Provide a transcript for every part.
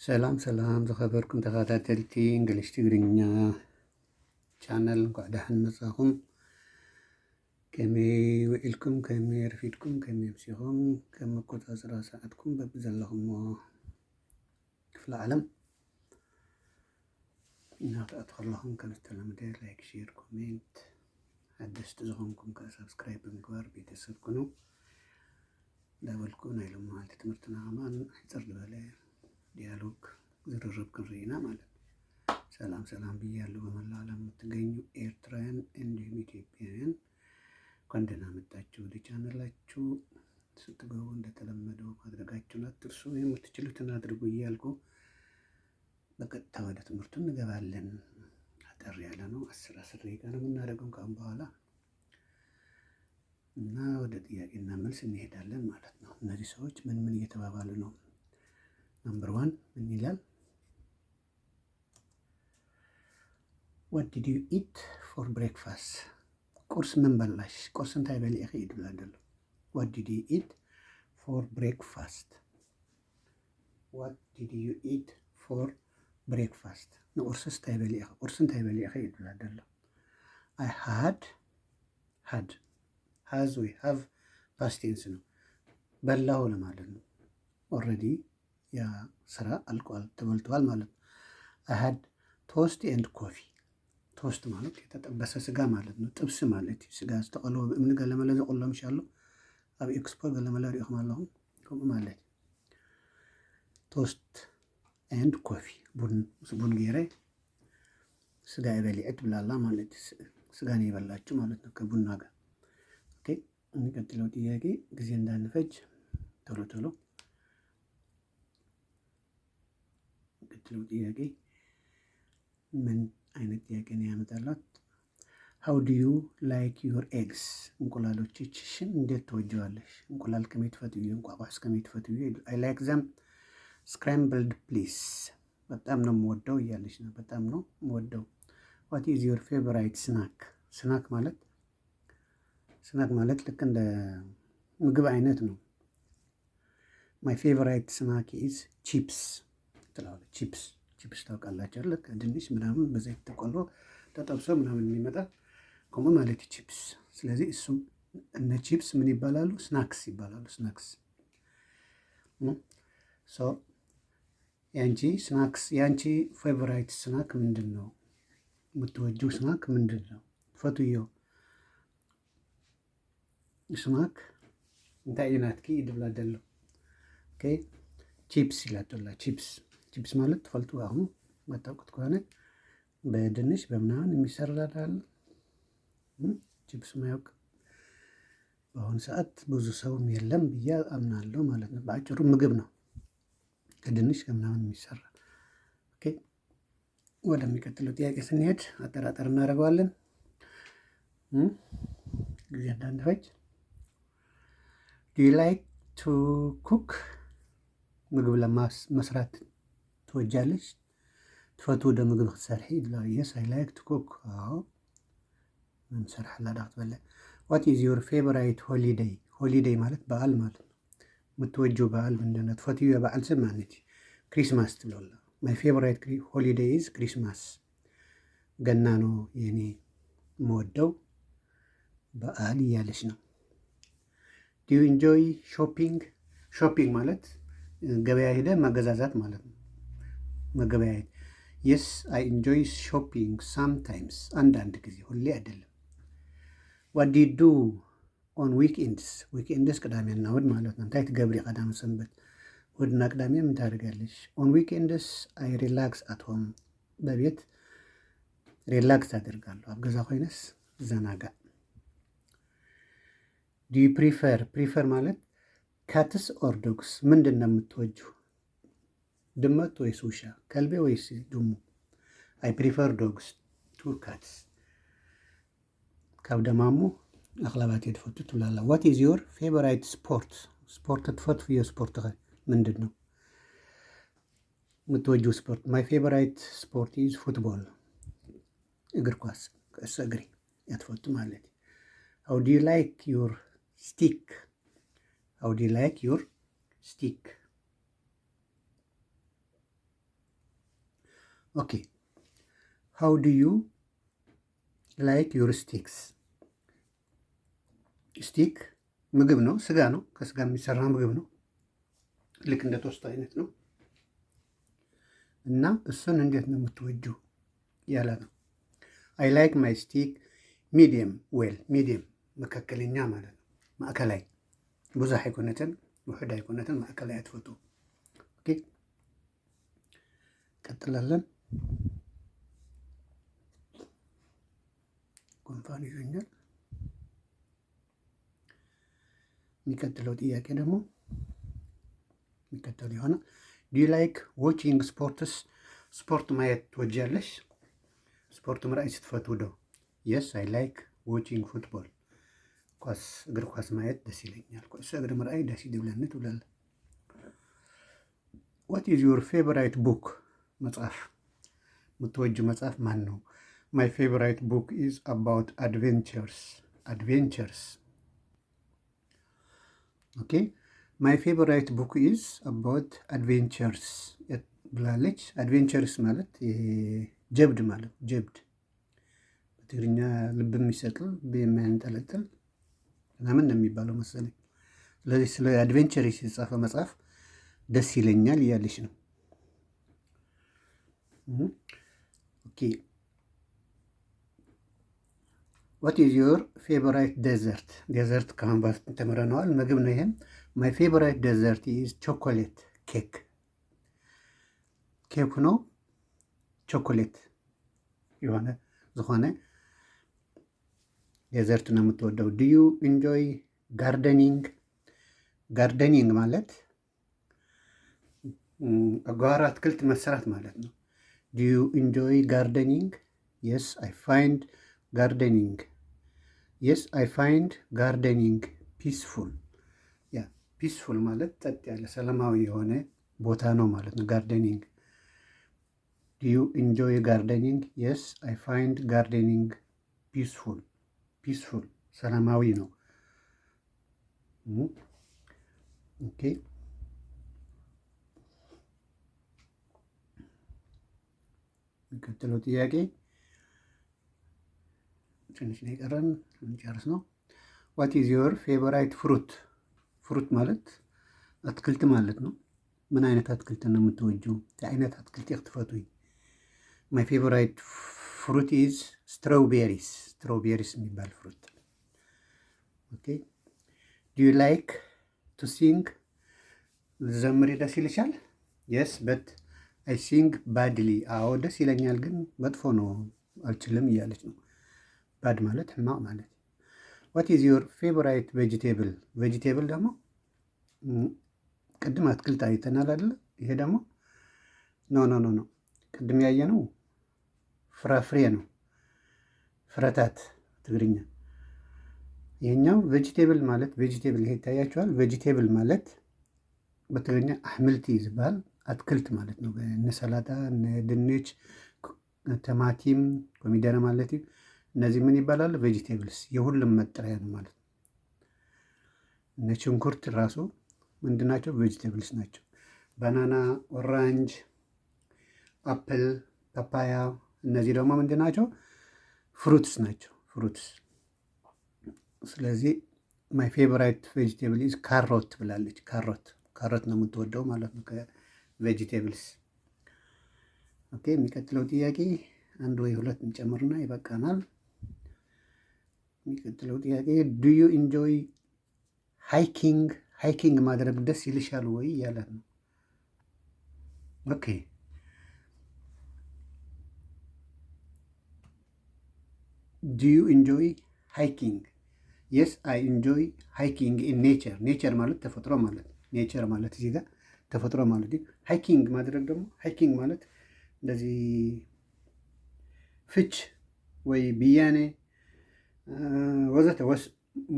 ሰላም ሰላም ዝኸበርኩም ተኸታተልቲ እንግሊሽ ትግርኛ ቻነል እንኳዕ ደሓን መጻኹም። ከመይ ውዒልኩም፣ ከመይ ረፊድኩም፣ ከመይ ምሲኹም፣ ከም መቆፃፀሪ ሰዓትኩም በቢ ዘለኹምዎ ክፍለ ዓለም እናተኣቱ ከለኹም ከም ዝተለመደ ላይክ፣ ሼር፣ ኮሜንት ሓደሽቲ ዝኾንኩም ከዓ ሰብስክራይብ ብምግባር ቤተሰብ ኩኑ እንዳበልኩ ናይ ሎሚ መዓልቲ ትምህርትና ከማን ሕፅር ዝበለ ዲያሎግ ዝርርብ ክንርኢ ኢና ማለት ነው። ሰላም ሰላም ብያለሁ በመላው ዓለም የምትገኙ ኤርትራውያን እንዲሁም ኢትዮጵያውያን እንኳን ደህና መጣችሁ ወደ ቻናላችሁ። ስትገቡ እንደተለመደው ማድረጋችሁን አትርሱ፣ የምትችሉትን አድርጉ እያልኩ በቀጥታ ወደ ትምህርቱ እንገባለን። አጠር ያለ ነው፣ 10 ደቂቃ ነው የምናደርገው ከአሁን በኋላ እና ወደ ጥያቄና መልስ እንሄዳለን ማለት ነው። እነዚህ ሰዎች ምን ምን እየተባባሉ ነው? ነምበር 1 ምን ይላል? What did you eat for breakfast? ቁርስ ምን በላሽ? ቁርስ እንታይ በሊዕኺ ይድብል ኣሎ። What did you eat for breakfast? What did you eat for breakfast? ንቁርስስ እንታይ በሊዕኺ? ቁርስ እንታይ በሊዕኺ ይድብል ኣሎ። I had has we have past tense ነው። በላሁ ለማለት ነው። ኦልሬዲ ያ ስራ አልቋል፣ ተበልቷል ማለት ነው። I had toast and coffee. ቶስት ማለት የተጠበሰ ስጋ ማለት ነው። ጥብስ ማለት ስጋ ዝተቀለወ ብእምኒ ገለመለ ዘቆሎም ይሻሉ ኣብ ኤክስፖ ገለመለ ሪኢኹም ኣለኹም ከምኡ ማለት ቶስት ኤንድ ኮፊ ቡን ገይረ ስጋ የበሊዐት ብላላ ማለት ስጋ ነው የበላችሁ ማለት ነው ከቡና ጋር። ኦኬ የሚቀጥለው ጥያቄ ጊዜ እንዳንፈጅ ቶሎ ቶሎ የሚቀጥለው ጥያቄ ምን አይነት ጥያቄ ነው ያመጣላት? How do you like your eggs? እንቁላሎችሽን እንዴት ትወጂዋለሽ? እንቁላል ከመይ ትፈትዩ? እንቋቋስ ከመይ ትፈትዩ? I like them scrambled please. በጣም ነው የምወደው እያለች ነው። በጣም ነው የምወደው። What is your favorite snack? ስናክ ማለት ልክ እንደ ምግብ አይነት ነው። My favorite snack is chips ትላለች። ቺፕስ ታውቃላችሁ አይደል? ድንች ምናምን በዘይት ተቆሎ ተጠብሶ ምናምን የሚመጣ ቆሞ ማለት ቺፕስ። ስለዚህ እሱም እነ ቺፕስ ምን ይባላሉ? ስናክስ ይባላሉ። ስናክስ ሶ ያንቺ ፌቨራይት ስናክ ምንድን ነው? የምትወጂው ስናክ ምንድን ነው? ፈትዮ ስናክ እንታይ እዩ ናትኪ ይድብላ ደሎ። ኦኬ ቺፕስ ይላቶላ። ቺፕስ ማለት ትፈልጡ አሁን ማታውቁት ከሆነ በድንች በምናምን የሚሰራል። ቺፕስ ማያውቅ በአሁኑ ሰዓት ብዙ ሰውም የለም ብዬ አምናለሁ ማለት ነው። በአጭሩ ምግብ ነው ከድንች ከምናምን የሚሰራ። ኦኬ ወደሚቀጥለው ጥያቄ ስንሄድ አጠራጠር እናደርገዋለን ጊዜ እንዳንፈጅ። Do you like to cook? ምግብ ለመስራት ትወጃለሽ? ትፈቱ ወደ ምግብ ክትሰርሒ ይብላ። Yes, I like to cook. አዎ ምንሰርሕ ላዳ ክትበለ። What is your favorite holiday? ሆሊዴይ ማለት በዓል ማለት ነው። የምትወጂው በዓል ምንድን ነው? ትፈትዩ የበዓል ስም ማለት ክሪስማስ ትብለላ። My favorite holiday is ክሪስማስ። ገና ነው የኔ የምወደው በዓል እያለች ነው። Do you enjoy shopping? ሾፒንግ ማለት ገበያ ሄደ መገዛዛት ማለት ነው። መገበያየት። Yes, I enjoy shopping sometimes. አንዳንድ ጊዜ፣ ሁሌ አይደለም። What do you do on weekends? ዊክኤንድስ ቅዳሜና እሑድ ማለት ነው። እንታይ ትገብሪ ቀዳም ሰንበት? እሑድና ቅዳሜ ምን ታደርጋለሽ? On weekends I relax at home. በቤት ሪላክስ አደርጋለሁ። ኣብ ገዛ ኮይነስ ዘናጋ። Do you prefer ማለት ካትስ ኦር ዶግስ? ምንድን ነው የምትወጁ? ድመት ወይስ ውሻ? ከልቤ ወይስ ድሙ? አይ ፕሪፈር ዶግስ ቱ ካትስ። ካብ ደማሙ ኣኽላባት የትፈቱ ትብላላ። ዋት ኢዝ ዮር ፌቨራይት ስፖርት? ስፖርት ትፈትፍዮ ስፖርት ኸ ምንድን ነው የምትወጁ ስፖርት? ማይ ፌቨራይት ስፖርት ኢዝ ፉትቦል፣ እግር ኳስ፣ ኩዕሶ እግሪ ያትፈቱ ማለት። ሃው ዱ ዩ ላይክ ዩር ስቲክ? How do you like your stick? ኦኬ ሃው ዱ ዩ ላይክ ዩር ስቲክስ? ስቲክ ምግብ ነው፣ ስጋ ነው፣ ከስጋ የሚሰራ ምግብ ነው። ልክ እንደ ቶስት አይነት ነው እና እሱን እንዴት ነው የምትወጂው ያለ ነው። አይ ላይክ ማይ ስቲክ ሚዲየም ዌል፣ ሚዲየም መካከለኛ ማለት ነው። ማእከላይ ብዙሕ አይኮነትን ውሕድ አይኮነትን፣ ማእከላይ አትፈቱ። ኦኬ ቀጥላለን። ጉንፋን ይዞኛል። የሚቀጥለው ጥያቄ ደግሞ የሚከተሉ ይሆናል። ዱ ዩ ላይክ ዋቺንግ ስፖርትስ? ስፖርት ማየት ትወጃለሽ? ስፖርት ምርኣይ ስትፈትው ዶ? የስ አይ ላይክ ዋቺንግ ፉትቦል፣ ኳስ እግር ኳስ ማየት ደስ ይለኛል። ኩዕሶ እግሪ ምርኣይ ደስ ይብለኒ ትብለለ። ዋት ኢዝ ዩር ፌቨራይት ቡክ? መጽሐፍ የምትወጁ መጽሐፍ ማን ነው? ማይ ፌቨራይት ቡክ ኢዝ አባውት አድቬንቸርስ። ኦኬ ማይ ፌቨራይት ቡክ ኢዝ አባውት አድቬንቸርስ ብላለች። አድቬንቸርስ ማለት ጀብድ ማለት ጀብድ፣ በትግርኛ ልብ የሚሰቅል የሚያንጠለጥል ምናምን ነው የሚባለው መሰለኝ። ስለዚህ ስለ አድቬንቸርስ የተጻፈ መጽሐፍ ደስ ይለኛል እያለች ነው። ኦኬ ዋት ኢዝ ዮር ፌቨራይት ዴዘርት? ዴዘርት ከአሁን በፊት ተምረነዋል፣ ምግብ ነው ይሄም። ማይ ፌቨራይት ዴዘርት ኢዝ ቾኮሌት ኬክ። ኬክ ሆኖ ቾኮሌት የሆነ ዝኾነ ዴዘርት ነው የምትወደው። ዱ ዩ ኢንጆይ ጋርደኒንግ? ጋርደኒንግ ማለት ጓሮ አትክልት መስራት ማለት ነው። ዱ ዩ ኢንጆይ ጋርደኒንግ? የስ አይ ፋይንድ ጋርደኒንግ ፒስፉል። ያ ፒስፉል ማለት ጸጥ ያለ ሰላማዊ የሆነ ቦታ ነው ማለት ነው ጋርደኒንግ። ዱ ዩ ኢንጆይ ጋርደኒንግ? የስ አይ ፋይንድ ጋርደኒንግ ፒስፉል ሰላማዊ ነው። ኦኬ የሚቀጥለው ጥያቄ ትንሽ ነው የቀረን እንጨርስ ነው። ዋት ኢዝ ዮር ፌቨራይት ፍሩት? ፍሩት ማለት አትክልት ማለት ነው። ምን አይነት አትክልት ነው የምትወጂው? የአይነት አትክልት ትፈቱኝ? ማይ ፌቨራይት ፍሩት ኢዝ ስትሮቤሪስ የሚባል ፍሩት። ኦኬ ዱ ዩ ላይክ ቱ ሲንግ? ዘምሪ ደስ ይልሻል? የስ በት አይ ሲንግ ባድሊ። አዎ ደስ ይለኛል ግን መጥፎ ነው አልችልም እያለች ነው። ባድ ማለት ሕማቅ ማለት። ዋት ኢዝ ዮር ፌቨራይት ቬጂቴብል? ቬጂቴብል ደግሞ ቅድም አትክልት አይተናል አይደለ? ይሄ ደግሞ ኖ ቅድም ያየነው ፍራፍሬ ነው፣ ፍረታት ትግርኛ። ይሄኛው ቬጂቴብል ማለት ቬጂቴብል ይሄ ይታያችኋል። ቬጂቴብል ማለት በትግርኛ አሕምልቲ ዝበሃል አትክልት ማለት ነው። እነ ሰላጣ፣ እነ ድንች፣ ተማቲም፣ ኮሚደረ ማለት እዩ። እነዚህ ምን ይባላል? ቬጂቴብልስ የሁሉም መጠሪያ ነው ማለት ነው። እነ ሽንኩርት ራሱ ምንድን ናቸው? ቬጂቴብልስ ናቸው። ባናና፣ ኦራንጅ፣ አፕል፣ ፓፓያ እነዚህ ደግሞ ምንድን ናቸው? ፍሩትስ ናቸው። ፍሩትስ። ስለዚህ ማይ ፌቨራይት ቬጂቴብል ኢዝ ካሮት ብላለች። ካሮት ነው የምትወደው ማለት ነው ከቬጂቴብልስ። ኦኬ የሚቀጥለው ጥያቄ አንድ ወይ ሁለት እንጨምርና ይበቃናል። የሚቀጥለው ጥያቄ ዱ ዩ ኢንጆይ ሃይኪንግ ማድረግ ደስ ይልሻል ወይ እያለ ነው። ኦኬ ዱ ዩ ኢንጆይ ሃይኪንግ? የስ አይ ኢንጆይ ሃይኪንግ ኢን ኔቸር። ኔቸር ማለት ተፈጥሮ ማለት ነው። ኔቸር ማለት እዚህ ጋር ተፈጥሮ ማለት ነው። ሃይኪንግ ማድረግ ደግሞ ሃይኪንግ ማለት እንደዚህ ፍች ወይ ብያኔ ወዘተ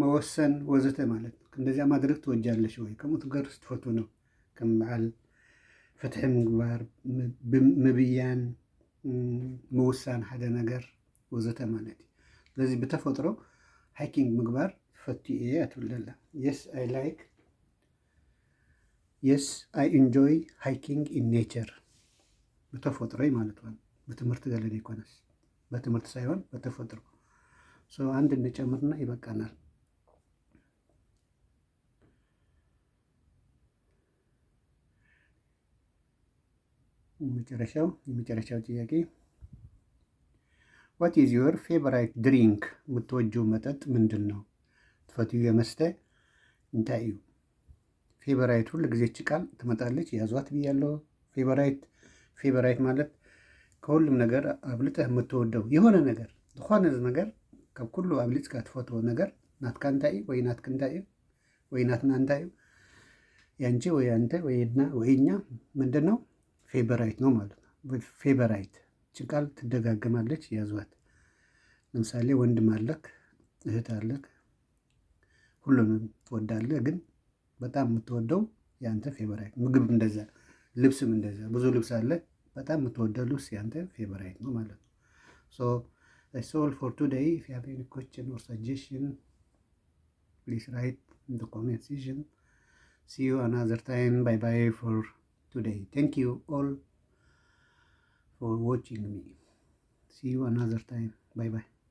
መወሰን ወዘተ ማለት ነው። እንደዚያ ማድረግ ትወጃለሽ ወይ? ከምኡት ጋር ስትፈቱ ነው። ከም በዓል ፍትሒ ምግባር፣ ምብያን፣ ምውሳን ሓደ ነገር ወዘተ ማለት እዩ። ስለዚ ብተፈጥሮ ሃይኪንግ ምግባር ፈቱ እየ ኣትብለላ። የስ አይ ኢንጆይ ሃይኪንግ ኢን ኔቸር። ብተፈጥሮይ ማለት ነው። ብትምህርቲ ገለደ ይኮነስ በትምህርቲ ሳይሆን በተፈጥሮ አንድ እንጨምርና ይበቃናል። የመጨረሻው ጥያቄ ዋት ኢዝ ዮር ፌቨራይት ድሪንክ? የምትወጂው መጠጥ ምንድን ነው? ትፈትዩ የመስተ እንታይ እዩ? ፌቨራይት ሁሉ ጊዜ እች ቃል ትመጣለች። ያዟት ብያለሁ። ፌቨራይት ማለት ከሁሉም ነገር አብልጠህ የምትወደው የሆነ ነገር ዝኾነ ነገር ካብ ኩሉ አብሊፅካ ትፈትዎ ነገር ናትካ እንታይ እዩ? ወይ ናትክ እንታይ እዩ? ወይ ናትና እንታይ እዩ? ያንቺ ወይ አንተ ወይ እኛ ምንድን ነው? ፌቨራይት ነው ማለት ነው። ፌቨራይት እችን ቃል ትደጋገማለች። ያዟት። ለምሳሌ ወንድም አለክ፣ እህት አለክ፣ ሁሉንም ትወዳለህ፣ ግን በጣም የምትወደው የአንተ ፌቨራይት። ምግብ እንደዛ፣ ልብስም እንደዛ። ብዙ ልብስ አለ፣ በጣም የምትወደው ልብስ የአንተ ፌቨራይት ነው ማለት ነው። that's all for today. If you have any question or suggestion, please write in the comment section. See you another time. Bye bye for today. Thank you all for watching me. See you another time. Bye bye.